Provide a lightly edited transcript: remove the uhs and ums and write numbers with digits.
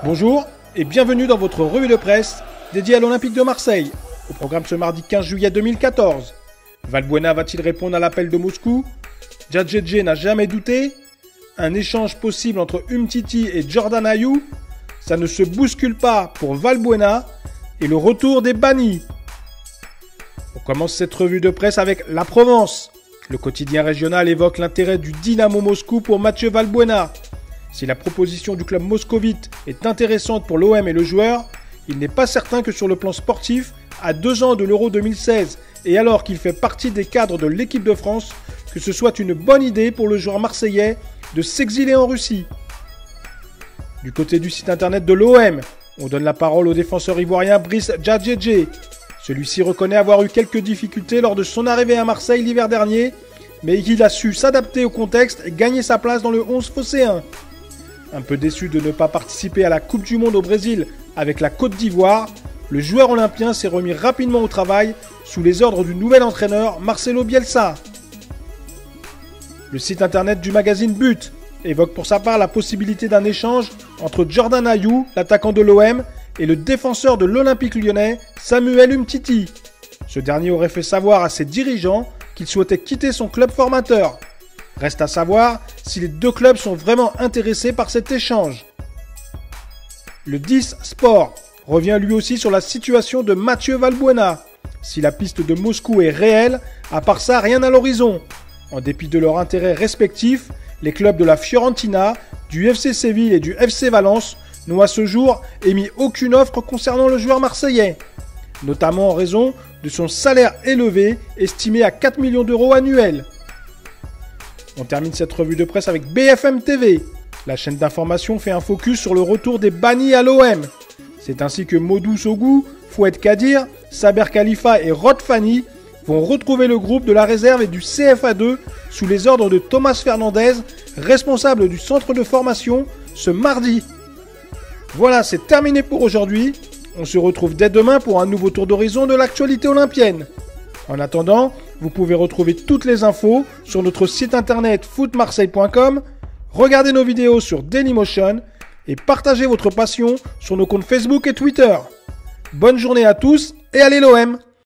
Bonjour et bienvenue dans votre revue de presse dédiée à l'Olympique de Marseille. Au programme ce mardi 15 juillet 2014. Valbuena va-t-il répondre à l'appel de Moscou? Djadjedje n'a jamais douté. Un échange possible entre Umtiti et Jordan Ayew. Ça ne se bouscule pas pour Valbuena. Et le retour des bannis. On commence cette revue de presse avec La Provence. Le quotidien régional évoque l'intérêt du Dynamo Moscou pour Mathieu Valbuena. Si la proposition du club moscovite est intéressante pour l'OM et le joueur, il n'est pas certain que sur le plan sportif, à 2 ans de l'Euro 2016 et alors qu'il fait partie des cadres de l'équipe de France, que ce soit une bonne idée pour le joueur marseillais de s'exiler en Russie. Du côté du site internet de l'OM, on donne la parole au défenseur ivoirien Brice Djadjedje. Celui-ci reconnaît avoir eu quelques difficultés lors de son arrivée à Marseille l'hiver dernier, mais il a su s'adapter au contexte et gagner sa place dans le 11 phocéen. Un peu déçu de ne pas participer à la Coupe du Monde au Brésil avec la Côte d'Ivoire, le joueur olympien s'est remis rapidement au travail sous les ordres du nouvel entraîneur Marcelo Bielsa. Le site internet du magazine But évoque pour sa part la possibilité d'un échange entre Jordan Ayew, l'attaquant de l'OM, et le défenseur de l'Olympique lyonnais, Samuel Umtiti. Ce dernier aurait fait savoir à ses dirigeants qu'il souhaitait quitter son club formateur. Reste à savoir si les deux clubs sont vraiment intéressés par cet échange. Le 10 Sport revient lui aussi sur la situation de Mathieu Valbuena. Si la piste de Moscou est réelle, à part ça, rien à l'horizon. En dépit de leurs intérêts respectifs, les clubs de la Fiorentina, du FC Séville et du FC Valence n'ont à ce jour émis aucune offre concernant le joueur marseillais, notamment en raison de son salaire élevé, estimé à 4 millions d'euros annuels. On termine cette revue de presse avec BFM TV. La chaîne d'information fait un focus sur le retour des bannis à l'OM. C'est ainsi que Modou Sogou, Foued Kadir, Saber Khalifa et Rod Fanny vont retrouver le groupe de la réserve et du CFA2 sous les ordres de Thomas Fernandez, responsable du centre de formation, ce mardi. Voilà, c'est terminé pour aujourd'hui. On se retrouve dès demain pour un nouveau tour d'horizon de l'actualité olympienne. En attendant, vous pouvez retrouver toutes les infos sur notre site internet footmarseille.com, regardez nos vidéos sur Dailymotion et partagez votre passion sur nos comptes Facebook et Twitter. Bonne journée à tous et allez l'OM!